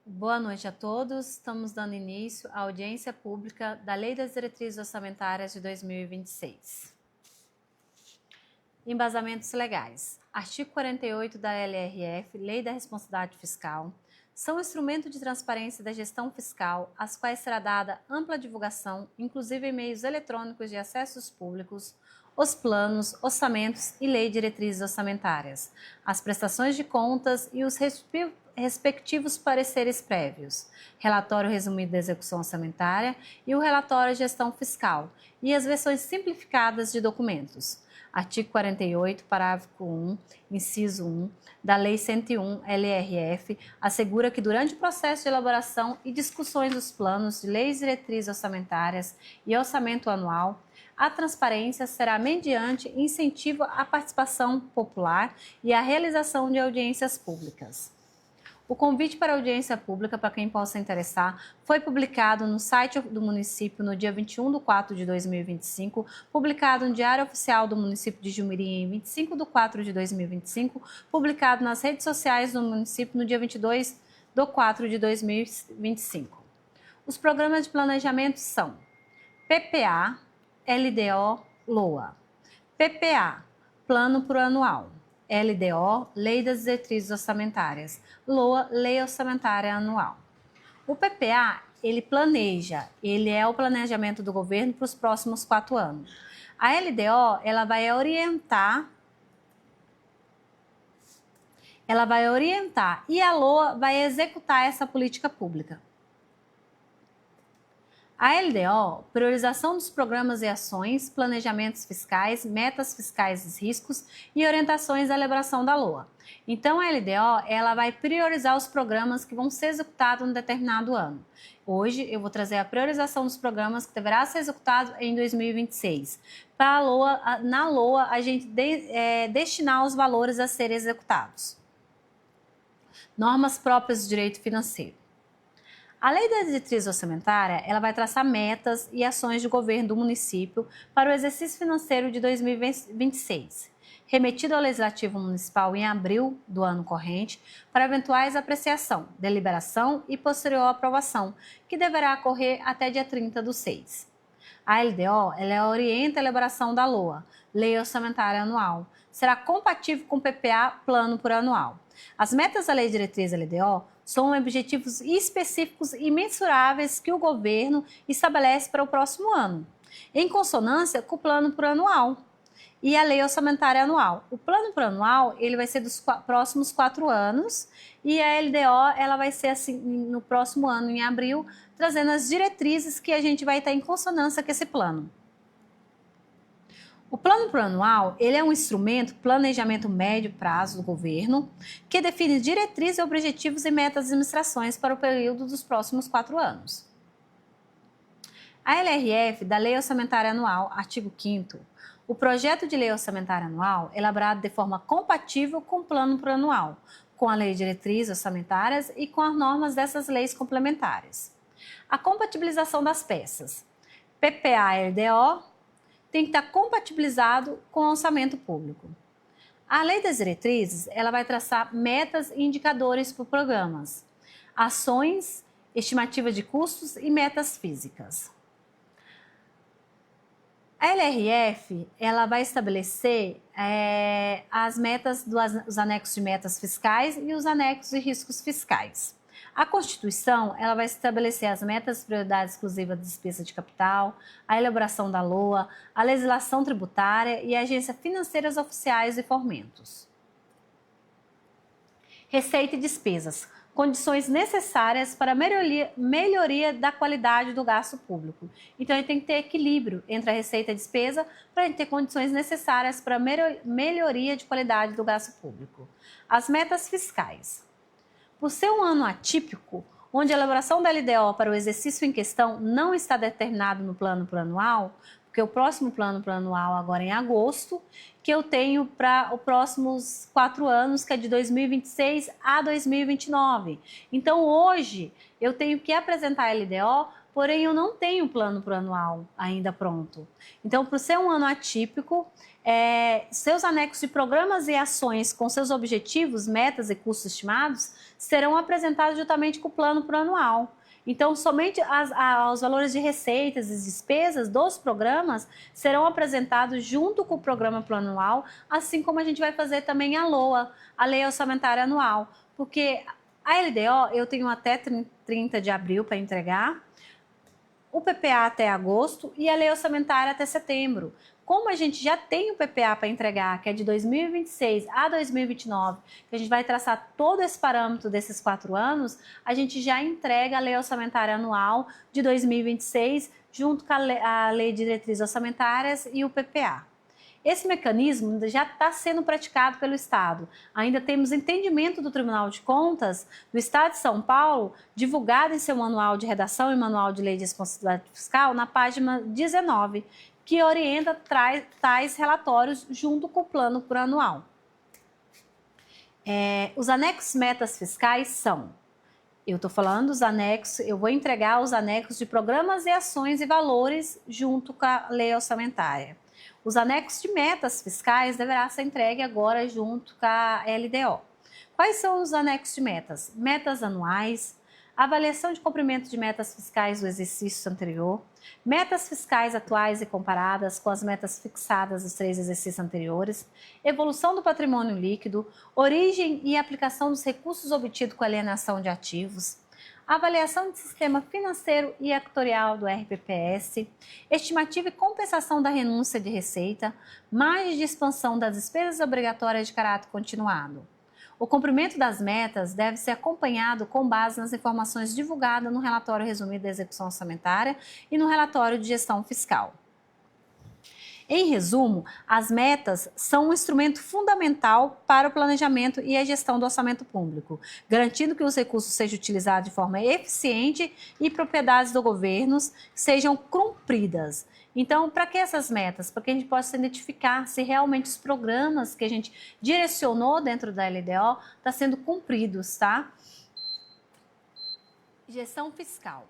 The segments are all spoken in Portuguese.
Boa noite a todos. Estamos dando início à audiência pública da Lei das Diretrizes Orçamentárias de 2026. Embasamentos legais. Artigo 48 da LRF, Lei da Responsabilidade Fiscal, são instrumento de transparência da gestão fiscal, às quais será dada ampla divulgação, inclusive em meios eletrônicos de acessos públicos, os planos, orçamentos e lei de diretrizes orçamentárias, as prestações de contas e os respectivos pareceres prévios, relatório resumido da execução orçamentária e o relatório de gestão fiscal, e as versões simplificadas de documentos. Artigo 48, parágrafo 1, inciso 1, da Lei 101 LRF, assegura que durante o processo de elaboração e discussões dos planos de leis e diretrizes orçamentárias e orçamento anual, a transparência será mediante incentivo à participação popular e à realização de audiências públicas. O convite para audiência pública, para quem possa interessar, foi publicado no site do município no dia 21/4/2025, publicado no Diário Oficial do município de Jumirim em 25/4/2025, publicado nas redes sociais do município no dia 22/4/2025. Os programas de planejamento são PPA, LDO, LOA. PPA, Plano Plurianual. LDO, Lei das Diretrizes Orçamentárias. LOA, Lei Orçamentária Anual. O PPA, ele planeja, ele é o planejamento do governo para os próximos 4 anos. A LDO, ela vai orientar e a LOA vai executar essa política pública. A LDO, priorização dos programas e ações, planejamentos fiscais, metas fiscais e riscos e orientações da elaboração da LOA. Então, a LDO, ela vai priorizar os programas que vão ser executados em determinado ano. Hoje, eu vou trazer a priorização dos programas que deverá ser executado em 2026. Para a LOA, na LOA, a gente destinar os valores a serem executados. Normas próprias do direito financeiro. A Lei da Diretriz Orçamentária, ela vai traçar metas e ações de governo do município para o exercício financeiro de 2026, remetido ao Legislativo Municipal em abril do ano corrente, para eventuais apreciação, deliberação e posterior aprovação, que deverá ocorrer até dia 30/6. A LDO, ela orienta a elaboração da LOA, Lei Orçamentária Anual, será compatível com o PPA, Plano Plurianual. As metas da Lei de Diretriz LDO são objetivos específicos e mensuráveis que o governo estabelece para o próximo ano, em consonância com o Plano Plurianual e a Lei Orçamentária Anual. O Plano Plurianual, ele vai ser dos próximos 4 anos e a LDO, ela vai ser assim no próximo ano, em abril, trazendo as diretrizes que a gente vai estar em consonância com esse plano. O Plano Plurianual, ele é um instrumento, planejamento médio prazo do governo, que define diretrizes, objetivos e metas de administrações para o período dos próximos 4 anos. A LRF, da Lei Orçamentária Anual, artigo 5º, o projeto de lei orçamentária anual é elaborado de forma compatível com o Plano Plurianual, com a Lei de Diretrizes Orçamentárias e com as normas dessas leis complementares. A compatibilização das peças. PPA-LDO tem que estar compatibilizado com o orçamento público. A Lei das Diretrizes, ela vai traçar metas e indicadores para programas, ações, estimativa de custos e metas físicas. A LRF, ela vai estabelecer as metas dos anexos de metas fiscais e os anexos de riscos fiscais. A Constituição, ela vai estabelecer as metas de prioridade exclusiva de despesa de capital, a elaboração da LOA, a legislação tributária e a agência financeiras oficiais e fomentos. Receita e despesas, condições necessárias para a melhoria da qualidade do gasto público. Então, a gente tem que ter equilíbrio entre a receita e a despesa para a gente ter condições necessárias para a melhoria de qualidade do gasto público. As metas fiscais. Por ser um ano atípico, onde a elaboração da LDO para o exercício em questão não está determinado no Plano Plurianual, porque o próximo Plano Plurianual agora é em agosto, que eu tenho para os próximos 4 anos, que é de 2026 a 2029. Então, hoje, eu tenho que apresentar a LDO porém eu não tenho plano plurianual ainda pronto. Então, por ser um ano atípico, seus anexos de programas e ações com seus objetivos, metas e custos estimados serão apresentados juntamente com o plano plurianual. Então, somente os valores de receitas e despesas dos programas serão apresentados junto com o programa plurianual, assim como a gente vai fazer também a LOA, a Lei Orçamentária Anual, porque a LDO eu tenho até 30 de abril para entregar, o PPA até agosto e a Lei Orçamentária até setembro. Como a gente já tem o PPA para entregar, que é de 2026 a 2029, que a gente vai traçar todo esse parâmetro desses 4 anos, a gente já entrega a Lei Orçamentária Anual de 2026, junto com a Lei de Diretrizes Orçamentárias e o PPA. Esse mecanismo já está sendo praticado pelo Estado. Ainda temos entendimento do Tribunal de Contas do Estado de São Paulo, divulgado em seu manual de redação e manual de lei de responsabilidade fiscal, na página 19, que orienta tais relatórios junto com o plano plurianual. Os anexos metas fiscais são, eu estou falando dos anexos, eu vou entregar os anexos de programas e ações e valores junto com a lei orçamentária. Os anexos de metas fiscais deverá ser entregue agora junto com a LDO. Quais são os anexos de metas? Metas anuais, avaliação de cumprimento de metas fiscais do exercício anterior, metas fiscais atuais e comparadas com as metas fixadas dos 3 exercícios anteriores, evolução do patrimônio líquido, origem e aplicação dos recursos obtidos com alienação de ativos, avaliação de sistema financeiro e actuarial do RPPS, estimativa e compensação da renúncia de receita, margem de expansão das despesas obrigatórias de caráter continuado. O cumprimento das metas deve ser acompanhado com base nas informações divulgadas no relatório resumido da execução orçamentária e no relatório de gestão fiscal. Em resumo, as metas são um instrumento fundamental para o planejamento e a gestão do orçamento público, garantindo que os recursos sejam utilizados de forma eficiente e propriedades do governo sejam cumpridas. Então, para que essas metas? Para que a gente possa identificar se realmente os programas que a gente direcionou dentro da LDO estão sendo cumpridos, tá? Gestão fiscal.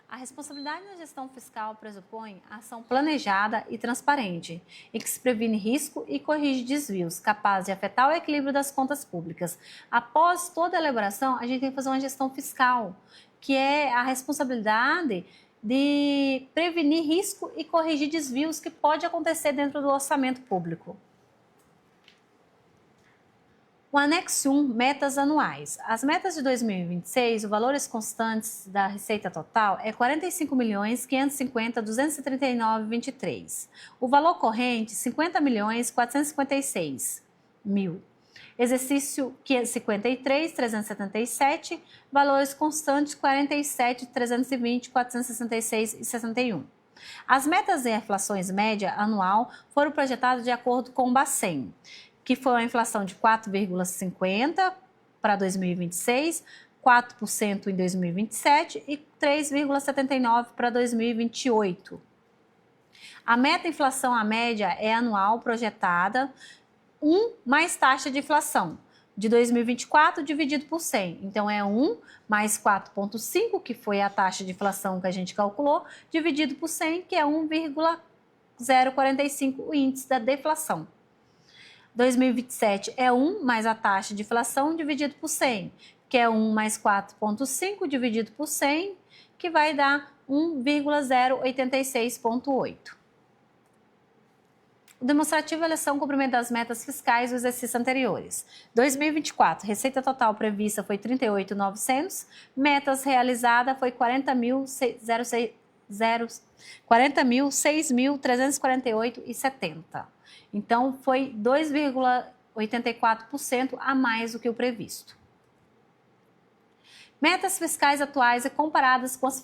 A responsabilidade na gestão fiscal pressupõe ação planejada e transparente, em que se previne risco e corrige desvios, capazes de afetar o equilíbrio das contas públicas. Após toda a elaboração, a gente tem que fazer uma gestão fiscal, que é a responsabilidade de prevenir risco e corrigir desvios que pode acontecer dentro do orçamento público. O anexo 1, metas anuais. As metas de 2026, os valores constantes da receita total é 45.550.239,23. O valor corrente, 50.456.000. Exercício 53.377, valores constantes 47.320.466,61. As metas e inflações média anual foram projetadas de acordo com o Bacen, que foi uma inflação de 4,50% para 2026, 4% em 2027 e 3,79% para 2028. A meta inflação à média é anual projetada 1 mais taxa de inflação de 2024 dividido por 100. Então, é 1 mais 4,5, que foi a taxa de inflação que a gente calculou, dividido por 100, que é 1,045, o índice da deflação. 2027 é 1 mais a taxa de inflação dividido por 100, que é 1 mais 4,5 dividido por 100, que vai dar 1,086,8. O demonstrativo é eleição cumprimento das metas fiscais dos exercícios anteriores. 2024, receita total prevista foi 38.900, metas realizada foi 40.006.348,70. Então, foi 2,84% a mais do que o previsto. Metas fiscais atuais e comparadas com as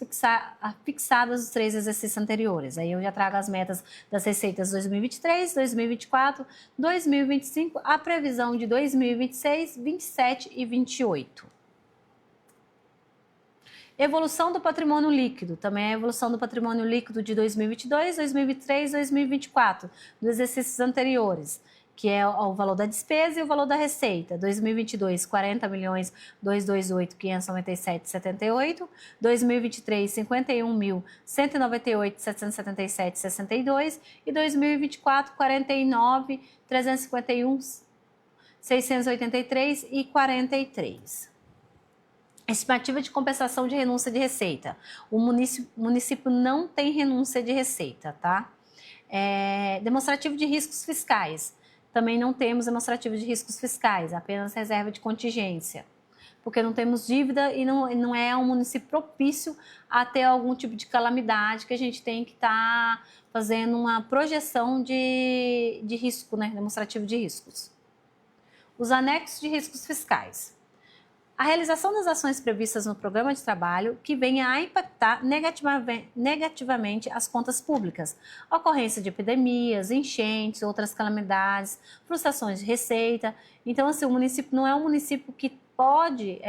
fixadas dos 3 exercícios anteriores. Aí eu já trago as metas das receitas 2023, 2024, 2025, a previsão de 2026, 27 e 28. Evolução do patrimônio líquido, também a evolução do patrimônio líquido de 2022, 2023, 2024, dos exercícios anteriores, que é o valor da despesa e o valor da receita. 2022, 40.228.597,78. 2023, 51.198.777,62. E 2024, 49.351.683,43. Estimativa de compensação de renúncia de receita. O município não tem renúncia de receita, tá? Demonstrativo de riscos fiscais. Também não temos demonstrativo de riscos fiscais, apenas reserva de contingência. Porque não temos dívida e não é um município propício a ter algum tipo de calamidade que a gente tem que estar fazendo uma projeção de risco, né? Demonstrativo de riscos. Os anexos de riscos fiscais. A realização das ações previstas no programa de trabalho que venha a impactar negativamente as contas públicas, ocorrência de epidemias, enchentes, outras calamidades, frustrações de receita. Então, assim, o município não é um município que pode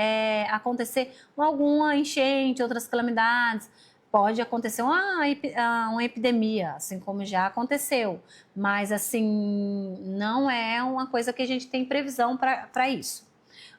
acontecer alguma enchente, outras calamidades. Pode acontecer uma epidemia, assim como já aconteceu, mas assim, não é uma coisa que a gente tem previsão para isso.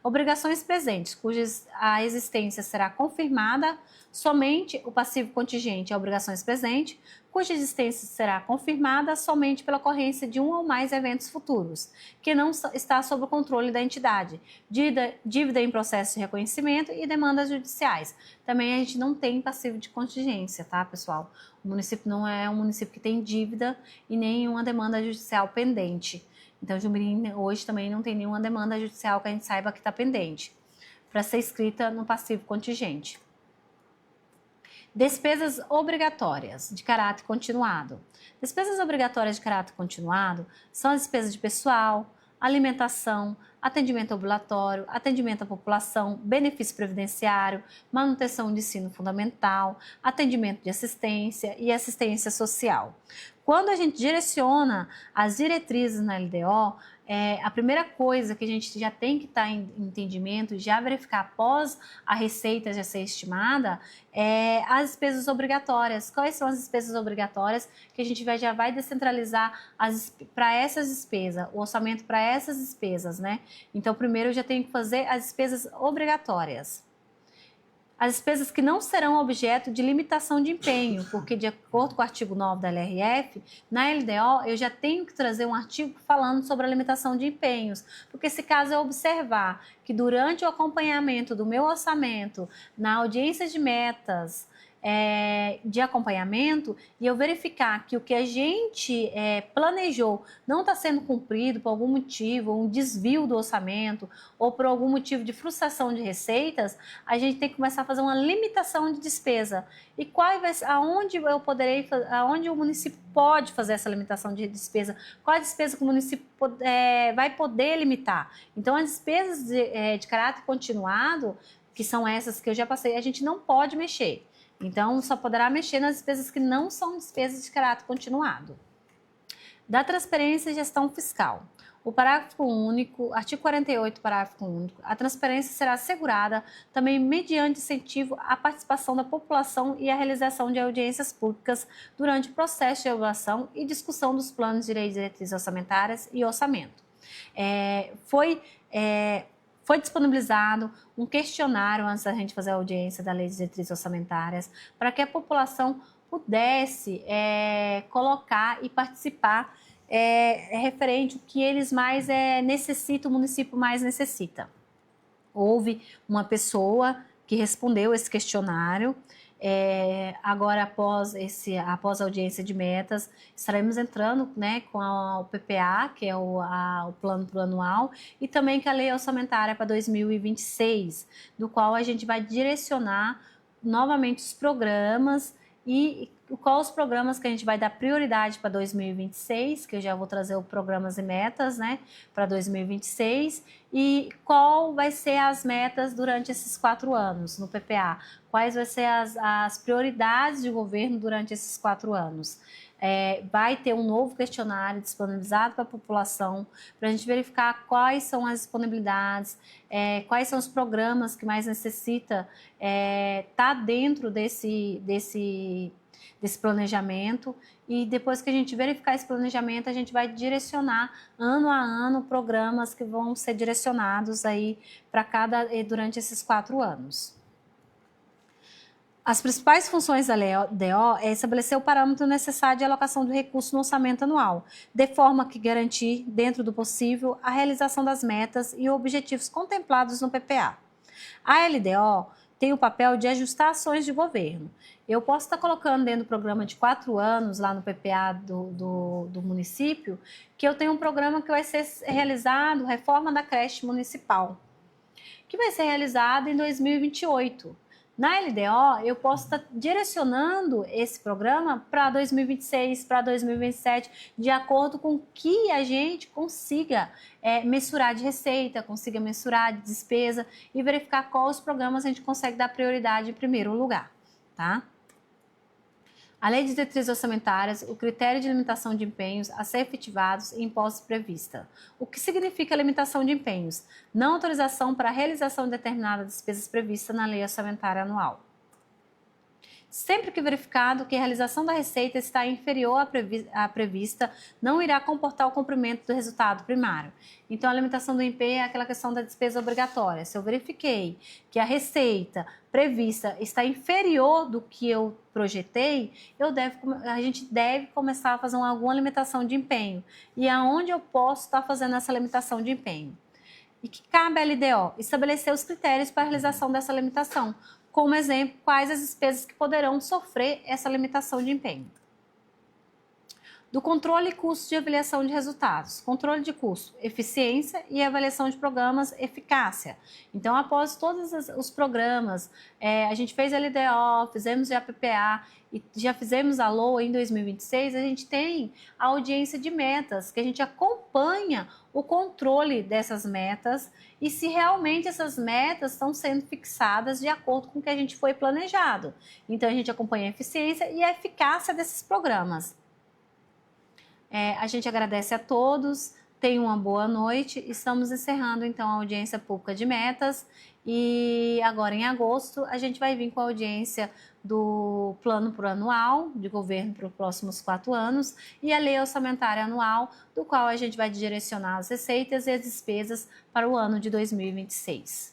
Obrigações presentes, cuja a existência será confirmada somente o passivo contingente a obrigações presentes, cuja existência será confirmada somente pela ocorrência de um ou mais eventos futuros, que não está sob o controle da entidade, dívida em processo de reconhecimento e demandas judiciais. Também a gente não tem passivo de contingência, tá, pessoal? O município não é um município que tem dívida e nenhuma demanda judicial pendente. Então, Jumirim hoje também não tem nenhuma demanda judicial que a gente saiba que está pendente para ser escrita no passivo contingente. Despesas obrigatórias de caráter continuado. Despesas obrigatórias de caráter continuado são as despesas de pessoal, alimentação, atendimento ambulatório, atendimento à população, benefício previdenciário, manutenção de ensino fundamental, atendimento de assistência e assistência social. Quando a gente direciona as diretrizes na LDO, a primeira coisa que a gente já tem que estar em entendimento, já verificar após a receita já ser estimada, é as despesas obrigatórias. Quais são as despesas obrigatórias que a gente já vai descentralizar para essas despesas, o orçamento para essas despesas, né? Então, primeiro eu já tenho que fazer as despesas obrigatórias. As despesas que não serão objeto de limitação de empenho, porque de acordo com o artigo 9 da LRF, na LDO eu já tenho que trazer um artigo falando sobre a limitação de empenhos, porque se caso eu observar que durante o acompanhamento do meu orçamento, na audiência de metas, de acompanhamento, e eu verificar que o que a gente planejou não está sendo cumprido por algum motivo, um desvio do orçamento ou por algum motivo de frustração de receitas, a gente tem que começar a fazer uma limitação de despesa. E aonde o município pode fazer essa limitação de despesa? Qual a despesa que o município vai poder limitar? Então, as despesas de caráter continuado, que são essas que eu já passei, a gente não pode mexer. Então, só poderá mexer nas despesas que não são despesas de caráter continuado. Da transparência e gestão fiscal. O parágrafo único, artigo 48, parágrafo único, a transparência será assegurada também mediante incentivo à participação da população e à realização de audiências públicas durante o processo de elaboração e discussão dos planos de lei de diretrizes orçamentárias e orçamento. Foi disponibilizado um questionário antes da gente fazer a audiência da Lei de Diretrizes Orçamentárias para que a população pudesse colocar e participar referente ao que eles mais necessitam, o município mais necessita. Houve uma pessoa que respondeu esse questionário. Agora, após a audiência de metas, estaremos entrando, né, com o PPA, que é o plano plurianual, e também com a lei orçamentária para 2026, do qual a gente vai direcionar novamente os programas e quais os programas que a gente vai dar prioridade para 2026, que eu já vou trazer os programas e metas, né, para 2026, e qual vai ser as metas durante esses 4 anos no PPA, quais vai ser as prioridades de governo durante esses 4 anos. Vai ter um novo questionário disponibilizado para a população, para a gente verificar quais são as disponibilidades, quais são os programas que mais necessita estar dentro desse desse planejamento, e depois que a gente verificar esse planejamento, a gente vai direcionar ano a ano programas que vão ser direcionados aí para durante esses 4 anos. As principais funções da LDO é estabelecer o parâmetro necessário de alocação do recurso no orçamento anual, de forma que garantir, dentro do possível, a realização das metas e objetivos contemplados no PPA. A LDO tem o papel de ajustar ações de governo. Eu posso estar colocando dentro do programa de 4 anos, lá no PPA do município, que eu tenho um programa que vai ser realizado, reforma da creche municipal, que vai ser realizado em 2028. Na LDO, eu posso estar direcionando esse programa para 2026, para 2027, de acordo com que a gente consiga mensurar de receita, consiga mensurar de despesa e verificar quais programas a gente consegue dar prioridade em primeiro lugar, tá? A Lei de Diretrizes Orçamentárias, o critério de limitação de empenhos a ser efetivados e impostos prevista. O que significa limitação de empenhos? Não autorização para a realização de determinadas despesas previstas na Lei Orçamentária Anual. Sempre que verificado que a realização da receita está inferior à prevista, não irá comportar o cumprimento do resultado primário. Então, a limitação do empenho é aquela questão da despesa obrigatória. Se eu verifiquei que a receita prevista está inferior do que eu projetei, a gente deve começar a fazer alguma limitação de empenho. E aonde eu posso estar fazendo essa limitação de empenho? E que cabe à LDO? Estabelecer os critérios para a realização dessa limitação. Como exemplo, quais as despesas que poderão sofrer essa limitação de empenho. Do controle e custo de avaliação de resultados. Controle de custo, eficiência, e avaliação de programas, eficácia. Então, após todos os programas, a gente fez a LDO, fizemos a PPA e já fizemos a LOA em 2026, a gente tem a audiência de metas, que a gente acompanha o controle dessas metas e se realmente essas metas estão sendo fixadas de acordo com o que a gente foi planejado. Então, a gente acompanha a eficiência e a eficácia desses programas. A gente agradece a todos, tenham uma boa noite. Estamos encerrando então a audiência pública de metas e agora em agosto a gente vai vir com a audiência do plano plurianual de governo para os próximos 4 anos e a lei orçamentária anual, do qual a gente vai direcionar as receitas e as despesas para o ano de 2026.